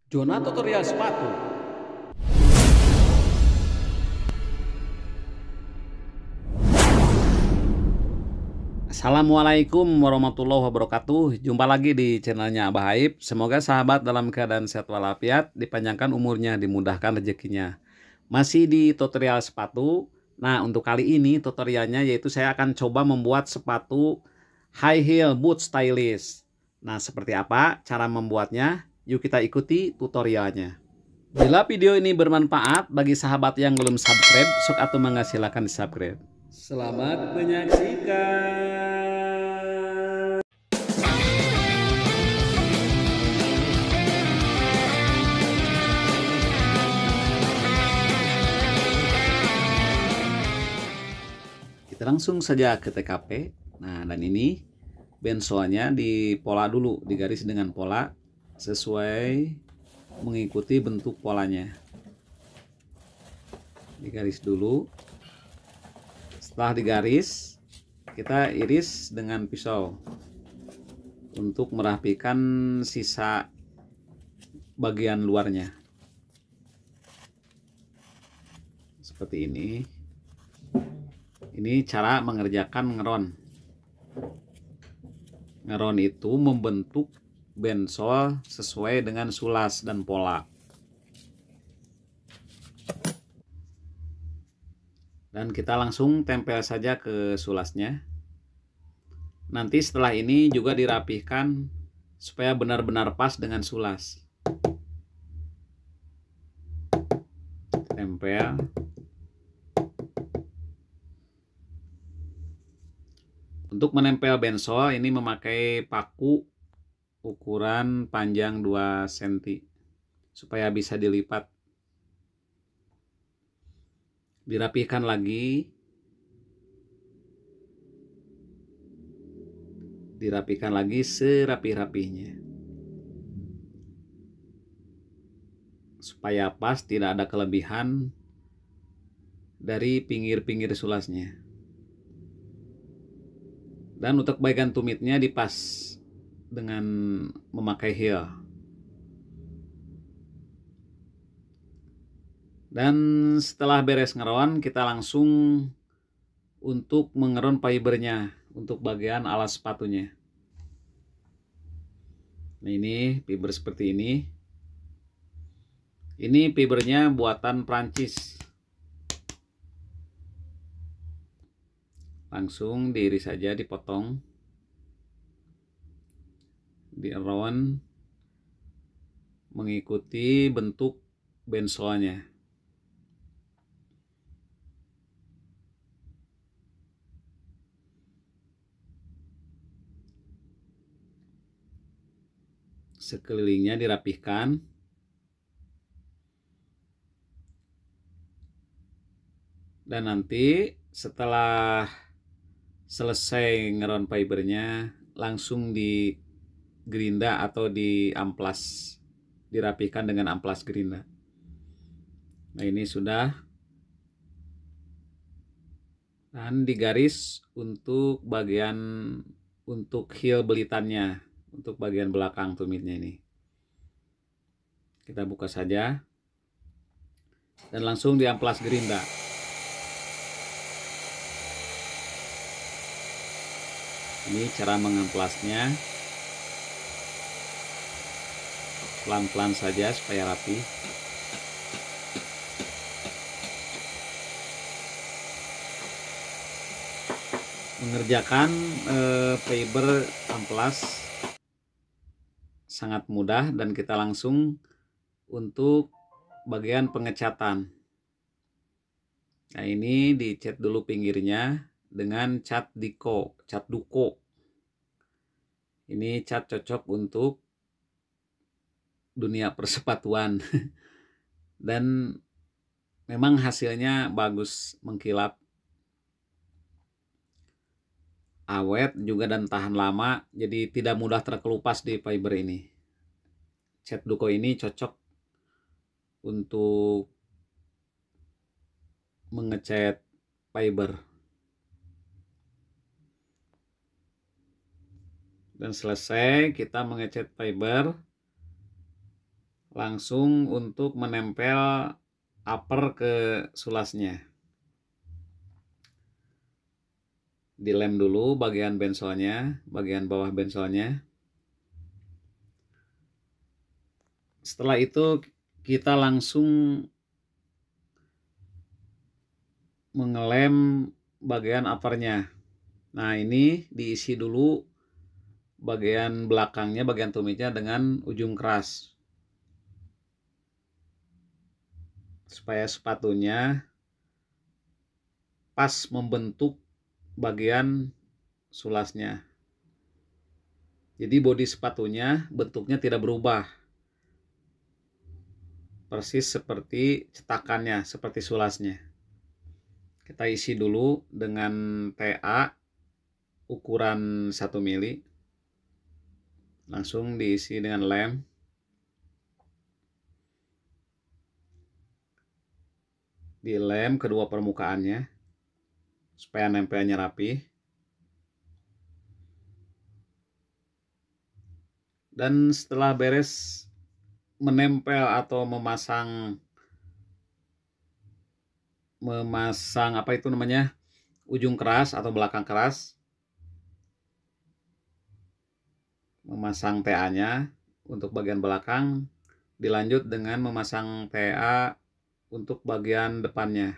Zona tutorial sepatu. Assalamualaikum warahmatullahi wabarakatuh. Jumpa lagi di channelnya Abah Aib. Semoga sahabat dalam keadaan sehat walafiat, dipanjangkan umurnya, dimudahkan rezekinya. Masih di tutorial sepatu. Nah, untuk kali ini tutorialnya yaitu saya akan coba membuat sepatu high heel boot stylish. Nah, seperti apa cara membuatnya? Yuk kita ikuti tutorialnya. Bila video ini bermanfaat bagi sahabat yang belum subscribe, sok atau mangga silakan di subscribe. Selamat menyaksikan. Kita langsung saja ke TKP. Nah, dan ini bensolnya dipola dulu, digaris dengan pola sesuai mengikuti bentuk polanya. Digaris dulu. Setelah digaris, kita iris dengan pisau untuk merapikan sisa bagian luarnya. Seperti ini. Ini cara mengerjakan ngeron. Ngeron itu membentuk bensol sesuai dengan sulas dan pola. Dan kita langsung tempel saja ke sulasnya. Nanti setelah ini juga dirapihkan supaya benar-benar pas dengan sulas. Tempel. Untuk menempel bensol ini memakai paku ukuran panjang 2 cm supaya bisa dilipat. Dirapihkan lagi. Dirapikan lagi serapi-rapinya. Supaya pas, tidak ada kelebihan dari pinggir-pinggir sulasnya. Dan untuk bagian tumitnya dipas dengan memakai heel. Dan setelah beres ngeron, kita langsung untuk mengeron fibernya untuk bagian alas sepatunya. Nah, ini fiber seperti ini. Ini fibernya buatan Prancis. Langsung diiris saja, dipotong, di-round mengikuti bentuk bensolnya. Sekelilingnya dirapihkan. Dan nanti setelah selesai ngeron fibernya, langsung di gerinda atau di amplas, dirapihkan dengan amplas gerinda. Nah, ini sudah. Dan digaris untuk bagian untuk heel belitannya, untuk bagian belakang tumitnya ini. Kita buka saja dan langsung di amplas gerinda. Ini cara mengamplasnya. Pelan-pelan saja supaya rapi. Mengerjakan fiber amplas sangat mudah, dan kita langsung untuk bagian pengecatan. Nah, ini dicat dulu pinggirnya dengan cat duko. Ini cat cocok untuk dunia persepatuan. Dan memang hasilnya bagus, mengkilap, awet juga dan tahan lama, jadi tidak mudah terkelupas di fiber ini. Cat duko ini cocok untuk mengecat fiber. Dan selesai kita mengecat fiber, langsung untuk menempel upper ke sulasnya. Dilem dulu bagian bensolnya, bagian bawah bensolnya. Setelah itu kita langsung mengelem bagian uppernya. Nah, ini diisi dulu bagian belakangnya, bagian tumitnya dengan ujung keras. Supaya sepatunya pas membentuk bagian sulasnya. Jadi bodi sepatunya bentuknya tidak berubah. Persis seperti cetakannya, seperti sulasnya. Kita isi dulu dengan TA ukuran 1 mili. Langsung diisi dengan lem. Dilem kedua permukaannya supaya nempelnya rapi. Dan setelah beres menempel atau memasang apa itu namanya, ujung keras atau belakang keras, memasang TA-nya untuk bagian belakang, dilanjut dengan memasang TA untuk bagian depannya.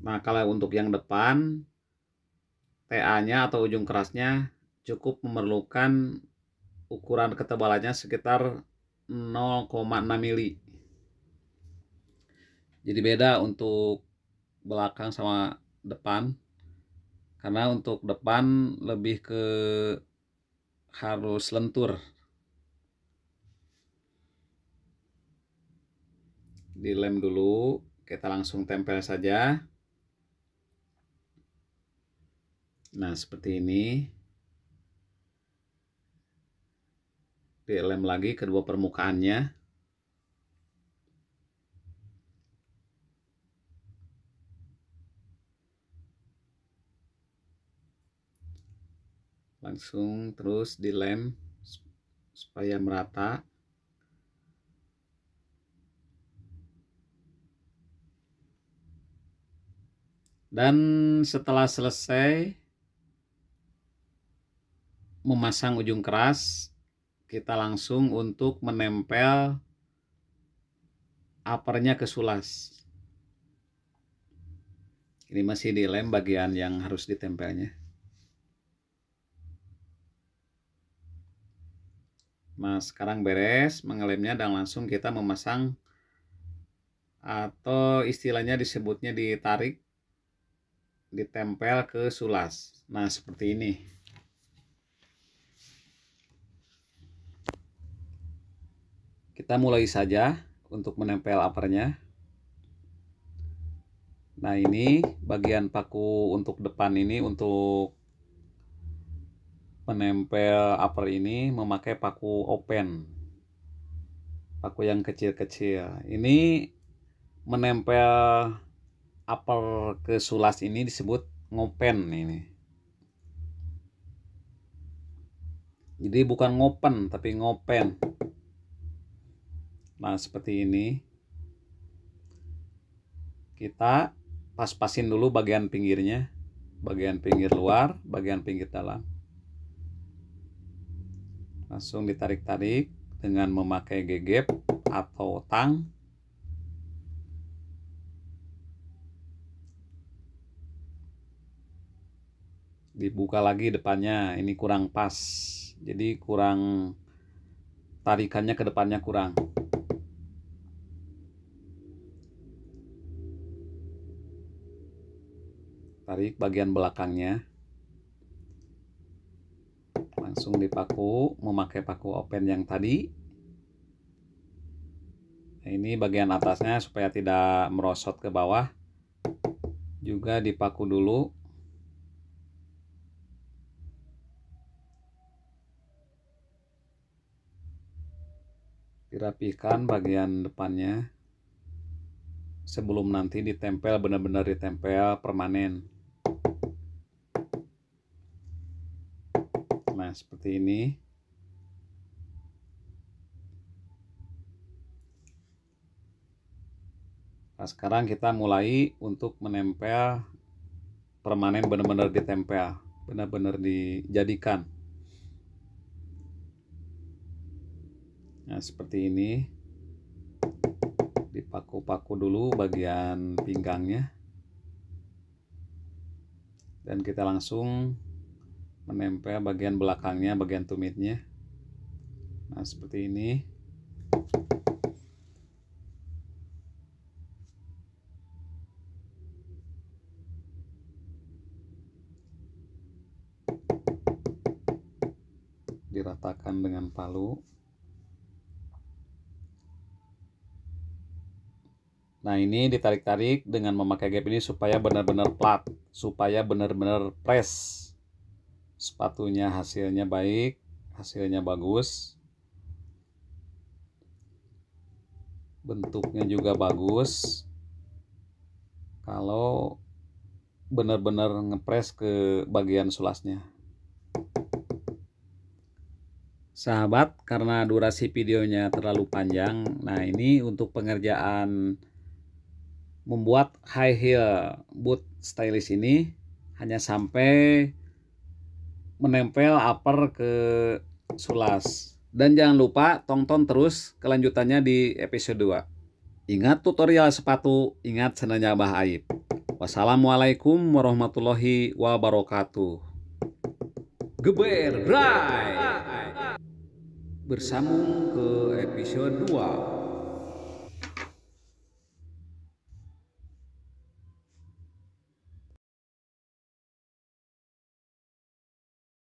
Nah, kalau untuk yang depan, TA-nya atau ujung kerasnya cukup memerlukan ukuran ketebalannya sekitar 0,6 mili. Jadi beda untuk belakang sama depan, karena untuk depan lebih ke harus lentur. Dilem dulu, kita langsung tempel saja. Nah, seperti ini. Dilem lagi kedua permukaannya. Langsung terus dilem supaya merata. Dan setelah selesai memasang ujung keras, kita langsung untuk menempel uppernya ke sulas. Ini masih dilem bagian yang harus ditempelnya. Nah, sekarang beres mengelemnya dan langsung kita memasang, atau istilahnya disebutnya ditarik, ditempel ke sulas. Nah, seperti ini. Kita mulai saja untuk menempel uppernya. Nah, ini bagian paku untuk depan ini, untuk menempel upper ini memakai paku open, paku yang kecil-kecil. Ini menempel upper ke sulas ini disebut ngopen ini. Jadi bukan ngopen tapi ngopen. Nah, seperti ini. Kita pas-pasin dulu bagian pinggirnya, bagian pinggir luar, bagian pinggir dalam. Langsung ditarik-tarik dengan memakai gegep atau tang. Dibuka lagi depannya, ini kurang pas. Jadi kurang, tarikannya ke depannya kurang. Tarik bagian belakangnya. Langsung dipaku memakai paku open yang tadi. Nah, ini bagian atasnya supaya tidak merosot ke bawah, juga dipaku dulu. Dirapikan bagian depannya sebelum nanti ditempel, benar-benar ditempel permanen. Nah, seperti ini. Nah, sekarang kita mulai untuk menempel permanen, benar-benar ditempel, benar-benar dijadikan. Nah, seperti ini. Dipaku-paku dulu bagian pinggangnya. Dan kita langsung menempel bagian belakangnya, bagian tumitnya. Nah, seperti ini. Diratakan dengan palu. Nah, ini ditarik-tarik dengan memakai gap ini supaya benar-benar plat, supaya benar-benar press. Sepatunya hasilnya baik, hasilnya bagus. Bentuknya juga bagus. Kalau benar-benar ngepres ke bagian sulasnya. Sahabat, karena durasi videonya terlalu panjang, nah ini untuk pengerjaan membuat high heel boot stylish ini hanya sampai menempel upper ke sulas. Dan jangan lupa tonton terus kelanjutannya di episode 2. Ingat tutorial sepatu, ingat channelnya Abah Aib. Wassalamualaikum warahmatullahi wabarakatuh. Geber Bray. Bersambung ke episode 2.